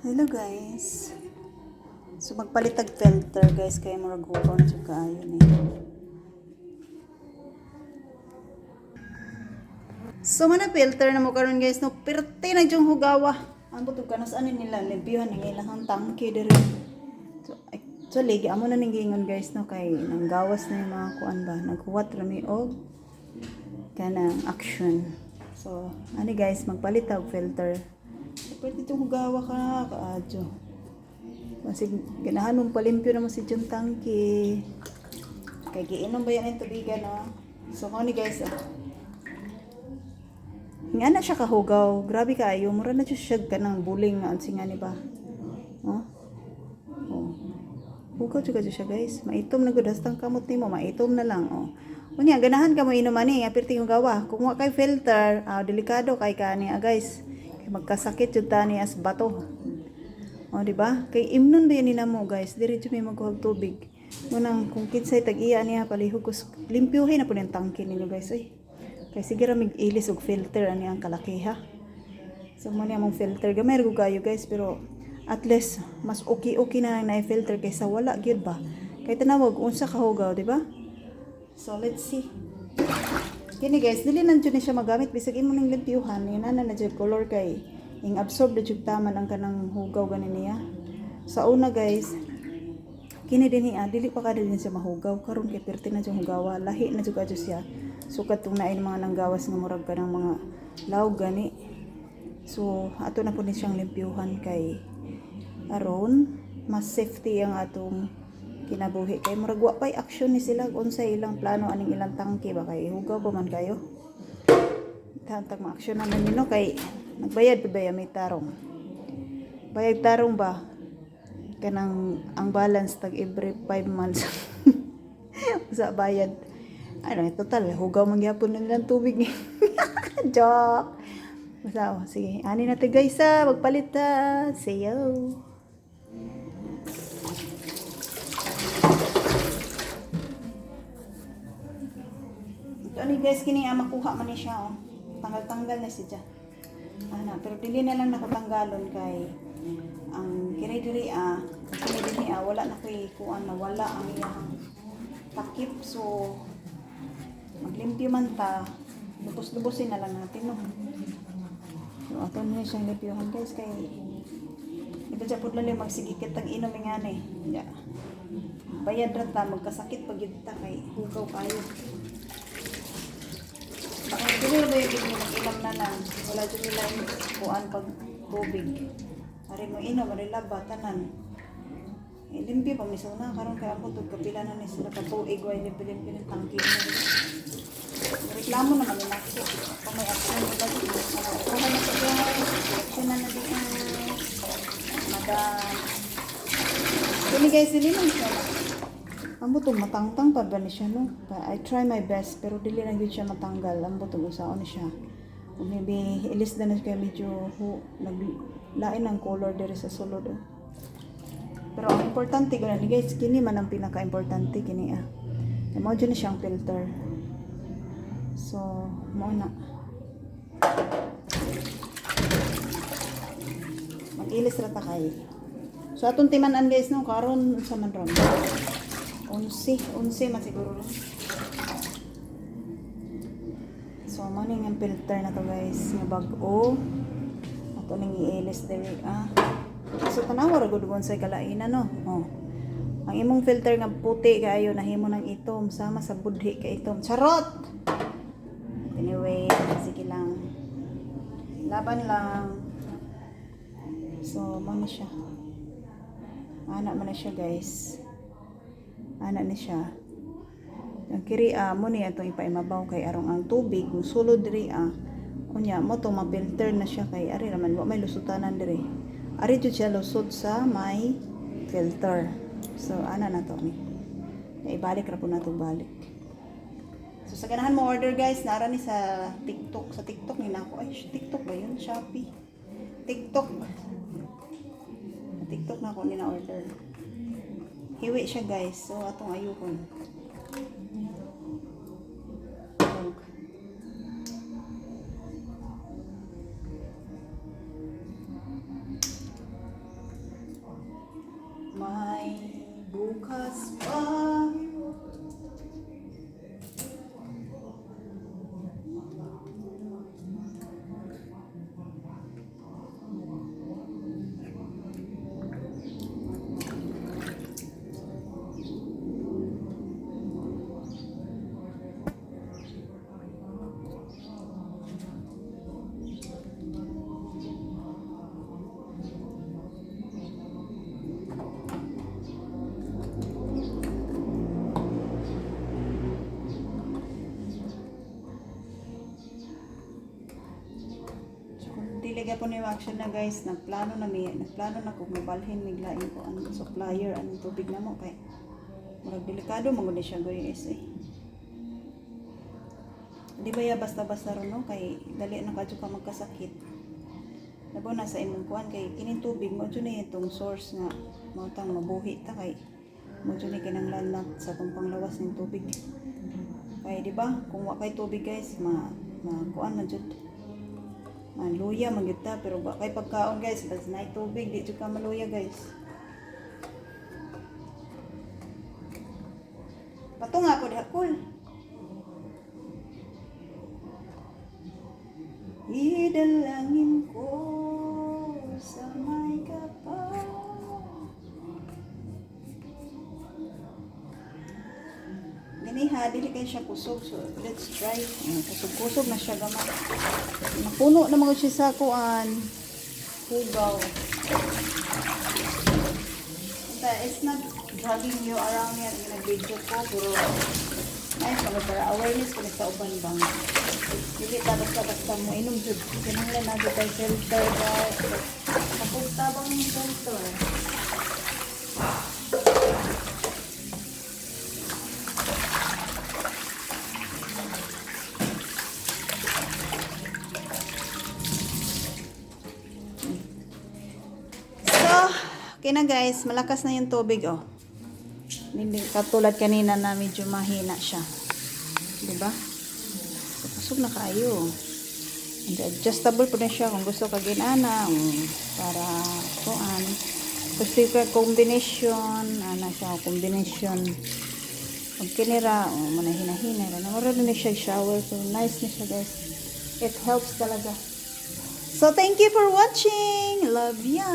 Hello guys. So magpalitag filter guys kay murag hugaw na jud kaayo ni. So mana filter na mo karon guys no perti na jung hugawa. Ambot ug kanas ani nila lebiyuhan ng ilang tangke diri. So actually amo na ning gingon guys no kay nang gawas na yung mga kuan ba naghuwat ra mi og kanang action. So ani guys magpalitag filter. Perti jung hugawa ka kaadyo. Kasi ganahan mong palimpyo naman si Jun Tangki. Kaya giinom ba yan ang tubigan, no? So, kung ni guys, nga na siya kahugaw. Grabe kayo. Mura na siya ka ng buling nga. Ansi nga ni ba? Oh? Oh. Hugaw juga siya guys. Maitom na gudas tang kamot ni mo. Maitom na lang, oh. Unya, ganahan ka mo inuman eh. Apirti yung gawa. Kung wa kay filter, delikado kay ka niya, guys. Kaya magkasakit yun tani as bato. O, di ba? Kay imnon ba yan mo, guys? Diretso may maghuhag tubig. Munang kung kinsay tag-iya niya palihog ko limpyuhin na po ng tangke ninyo, guys. Ay. Kay sige ra mig ilis og filter ani ang kalakiha. So mo niya mong filter gamay ra gayo, guys, pero at least mas okay na filter kaysa wala gyud ba. Kay tanawag unsa kahugaw, di ba? So let's see. Kini guys, dili nan jud ni siya magamit bisag imo ning limpyuhan, yun na jud color kay ing absorb na jud taman ang kanang hugaw ganin niya. Sa una guys, kini dinhi dili pa kada din siya mahugaw karon kay perti na jud hugawa, lahi na jud kadto siya. Sukat tong naay mga nanggawas nga murag kanang mga lawg gani. So ato na po ni siyang limpyuhan kay aron mas safety ang atong kinabuhi kay murag wa pay action ni sila unsay ilang plano aning ilang tangke ba kay hugaw pa man kayo. Tantag ma-action naman nino kay nagbayad pa ba may tarong. Bayad tarong ba? Kanang ang balance tag every 5 months. Sa bayad. Ano, total hugaw mangyapon lang tubig ni. Joke. Basta sige, ani na to guys magpalit ta. See you. Ito ni guys kini makuha man ni siya oh. Tanggal-tanggal na siya. Pero dili na lang nakatanggalon kay ang kini diri wala na koy kuan na wala ang iyang takip, so maglimpyo man ta lubos-lubosin na lang natin no. So ato na siyang limpyohan guys kay iba siya pud lang magsigikit ang inom nga ni. Bayad ra ta magkasakit pag ta kay hugaw kayo. Dili ba yung mag-ilam na lang. Wala dyan nila yung kuan pag tubig. Hari mo inom, hari laba, tanan. Limpyo pa miso na. Karon kaya ako kapila na ni sila katuig. Why limpyo ng tangki na. Reklamo naman nila ako. Kung may action na ba dito. Kung may action na din madam. Kini guys, dili lang siya. Ambotong matangtang pa ba ni siya no? I try my best pero dili na gyud siya matanggal. Ambotong usaon ni siya. Kung maybe ilis na kay medyo naglain ang color diri sa sulod. Pero ang importante gani guys, kini man ang pinaka-importante kini Mao dyan na siyang filter. So, mao na. Mag-ilis ra ta kay. So atong timan-an guys no karon sa man ron. 11 man siguro. So, maning ang filter na to guys. Nga bag-o. Ato nang i-ilis diri. So, tanawa ra gud sa kalainan no. Oh. Ang imong filter nga puti kayo nahimo ng itom sama sa budhi ka itom. Charot. Anyway, sige lang. Laban lang. So, mo na siya. Ana man na siya guys. Ana ni siya. Ang kiri mo ni atong ipaimabaw kay arong ang tubig kung sulod diri unya mo to ma-filter na siya kay ari raman wa may lusutanan diri. Ari jud siya lusod sa may filter. So ana na to ni. Ibalik ra po nato balik. So sa ganahan mo order guys, nara ni sa TikTok. Sa TikTok ni nako ay TikTok ba yun? Shopee. TikTok. TikTok na ko ni na order. Hiwi siya guys. So atong ayukon. po ni action na guys, nagplano na kung mabalhin miglain ko ang supplier ang tubig na mo kay murag delikado magud ni siya guys eh. Di ba ya basta-basta ron no kay dali na kadyo ka magkasakit. Labo na sa imong kuan kay kining tubig mo jud ni itong source nga mao tang mabuhi ta kay mo jud ni kinahanglan sa tong panglawas ning tubig. Kay di ba kung wa kay tubig guys kuan man jud maluya magyud ta pero wa kay pagkaon guys basta na tubig di jud ka maluya guys. Pato nga ako diha cool. Idalangin ko sa may kapal. Ganiha, dili kayo siya kusog. So, let's try. Kusog-kusog na siya gama. Napuno na mga siya sa kuan. Hugaw. It's not dragging you around yan. Nag-video ko. Pero, ay, para awareness ko sa uban bang. Dili ta basta mo inom jud. Kinahanglan na jud kay filter guys. Kapag tabang yung filter. So, okay na guys, malakas na yung tubig oh. Hindi katulad kanina na medyo mahina siya. 'Di ba? Kusog na kayo. And adjustable po na siya kung gusto ka ginana para kuan. Gusto ka combination, siya combination. Pag kinira, manahina-hina na. Mura na siya shower. So nice na siya guys. It helps talaga. So thank you for watching. Love ya.